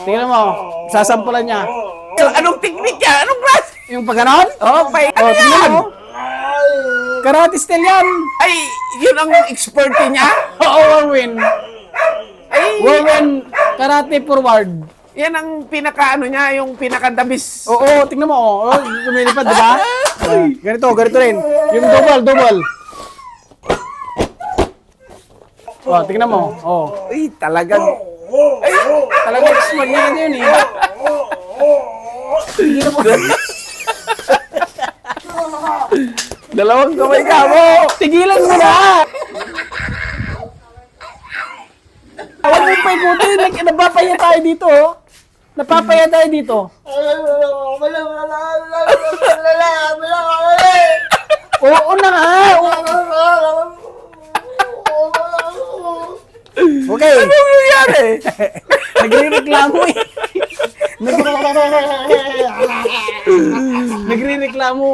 Tingnan mo. Sasampulan niya. Anong technique yan? Anong klase? Yung pagganon? Oh, ano tingnan yan? mo. Karate style yan. Ay, yun ang expert niya? Oo, Warwin. Ay, Warwin, karate forward. yan ang pinaka-ano niya, yung pinaka-dabis. Oo, tingnan mo. Oh, lumilipad, di ba? Ganito rin. Yung double. Oh, tingnan mo. Oh. Ay, talagang Expert niya yun eh. Tingnan mo. dalawang kamay ka mo. Tigilan mo na! Huwag mo pa ikutin. Napapaya tayo dito. Oh. Napapaya tayo dito. Oo na nga. Okay. Ano nangyari? Nagre-reklamo eh. Nagre-reklamo.